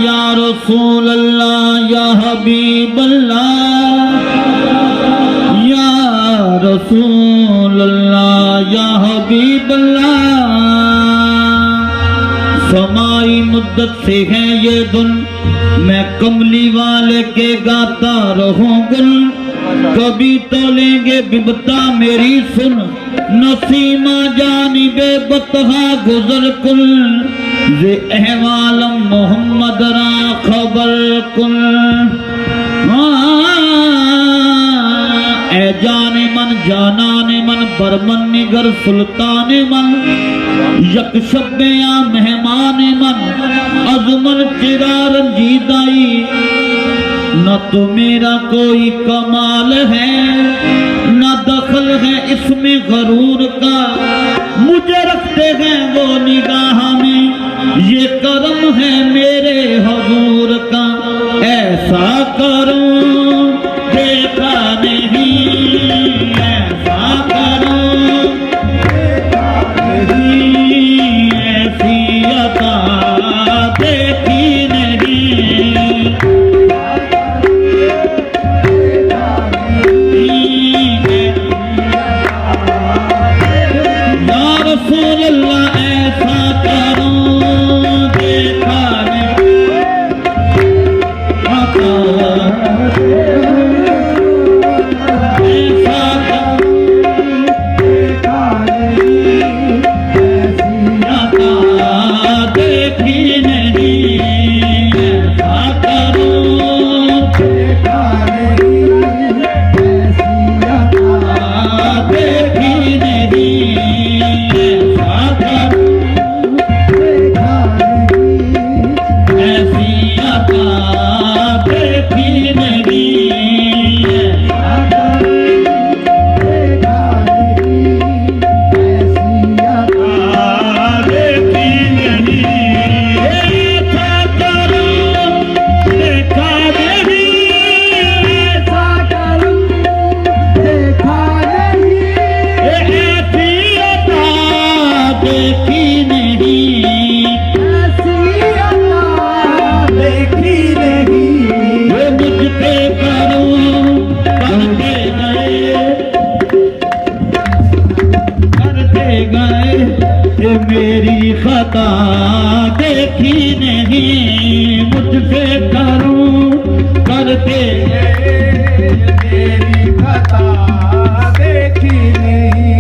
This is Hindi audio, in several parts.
या रसूल अल्लाह या हबीब अल्लाह, या रसूल अल्लाह या हबीब अल्लाह। समाई मुद्दत से है ये धुन, मैं कमली वाले के गाता रहूं गुल। कभी तो लेंगे बिबता मेरी सुन, नसीमा जानिबे बतहा गुजर कुल। जे अहवालम मोहम्मद रा खबर कुल। ए जाने मन जानाने मन बरमन निगर सुल्ताने मन। यक शब्बया मेहमान मन अजमन चिरार जीदाई। न तो मेरा कोई कमाल है न दखल है इसमें गरूर का। मुझे रखते हैं वो निगाह में, ये करम है मेरे हुजूर का। ऐसा करूं देखा नहीं, ऐसा करूं ऐसी अता देखी नहीं। या रसूल अल्लाह ऐसा करूं देखा नहीं। मेरी खता देखी नहीं, मुझ पे करूं करते मेरी खता देखी नहीं।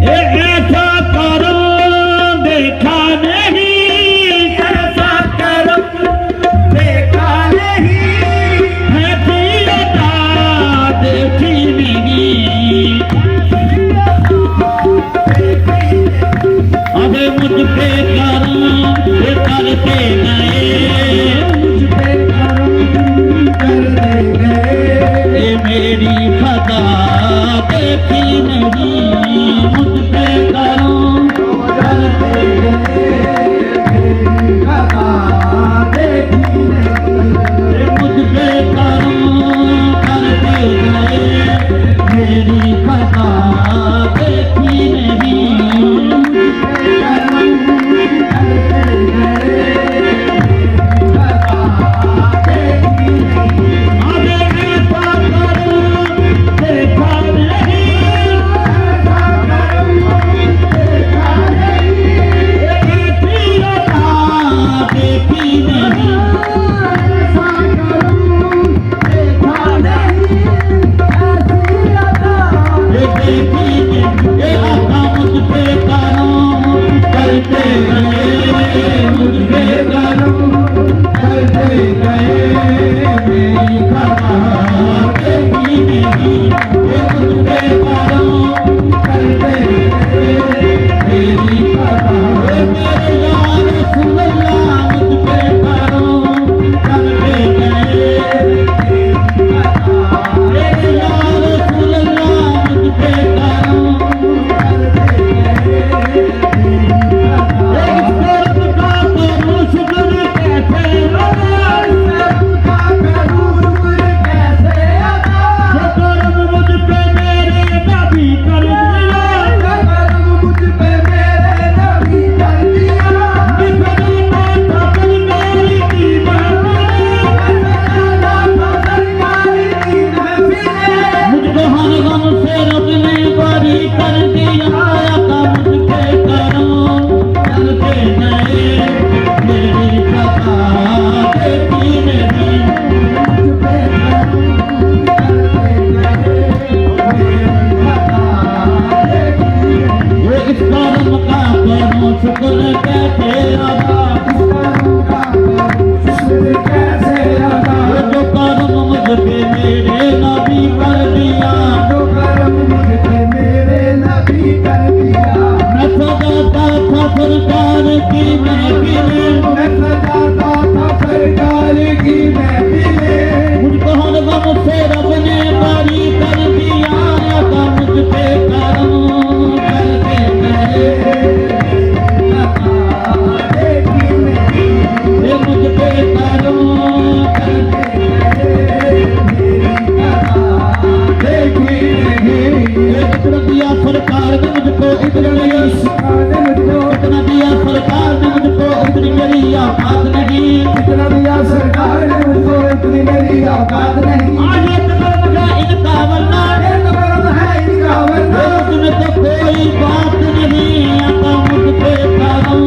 ऐसा करूं देखा नहीं, ऐसा करूं देखा नहीं। ऐसी अता देखी नहीं, अबे मुझ पे करूं करते गए, मुझ पे करूं करते गए। मेरी खता देखी नहीं, मुझ पे करूं करते गए। मेरी खता देखी नहीं, मुझ पे करूं करते गए। मेरी खता देखी नहीं। की महफिल मैं सजाता था सरकार की महफिल। मुझको हर गम से रब ने बारी कर दिया था मुझ पे करम करके ये मुझ पे करम इतना दिया सरकार ने मुझको इतना दिया सरकार ने मुझको इतनी मेरी औकात नहीं इतना दिया सरकार ने मुझको इतनी मेरी औकात नहीं। आज ये तकरम है इनका वरना ये तो कर्म है इनका वरना उसमें तो कोई बात नहीं आता मुझ पे करम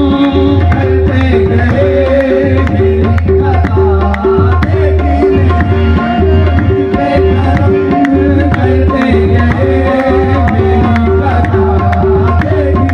करते गए मेरी कथा देखी नहीं। बेकरम करते गए मेरी कथा देखी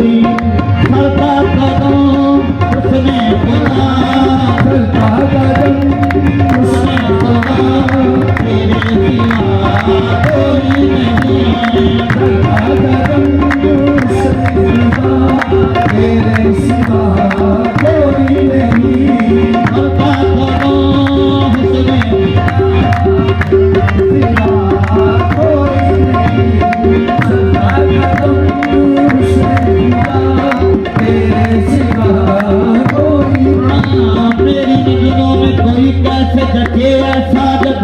चलता कदम उसने सुना, चलता कदम उसने सुना तेरे सिवा कोई नहीं। चलता कदम उसने सुना, तेरे सिवा कोई नहीं। चलता कदम उसने सिवा कोई नहीं। चलता कदम उसने सुना, तेरे सिवा कोई नहीं। मेरी नजरों में कोई कैसे जचे ऐसा जब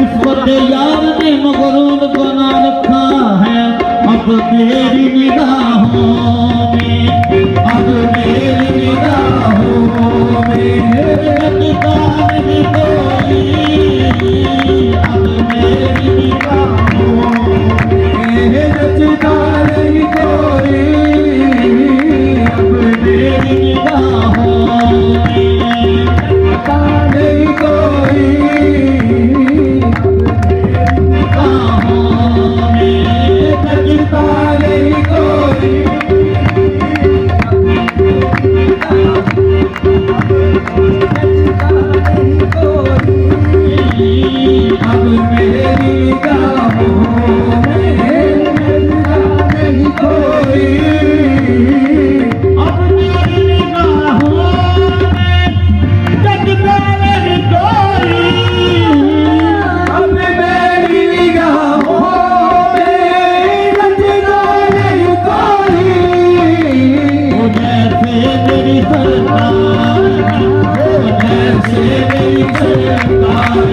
इस्मत यार ने मगरूर बना रखा है। अब मेरी निगाहों में, अब मेरी निगाहों में जचता नहीं कोई, अब मेरी निगाहों मेरे जचता नहीं कोई, अब मेरी निगाहों में जचता नहीं कोई। निगाहों में जचता नहीं कोई, जचता नहीं कोई। अब मेरी निगाहों में जचता नहीं कोई। अब मेरी निगाहों में जचता नहीं कोई। अब मेरी निगाहों में जचता नहीं कोई। वो जैसे मेरी सरकार, वो जैसे मेरी सरकार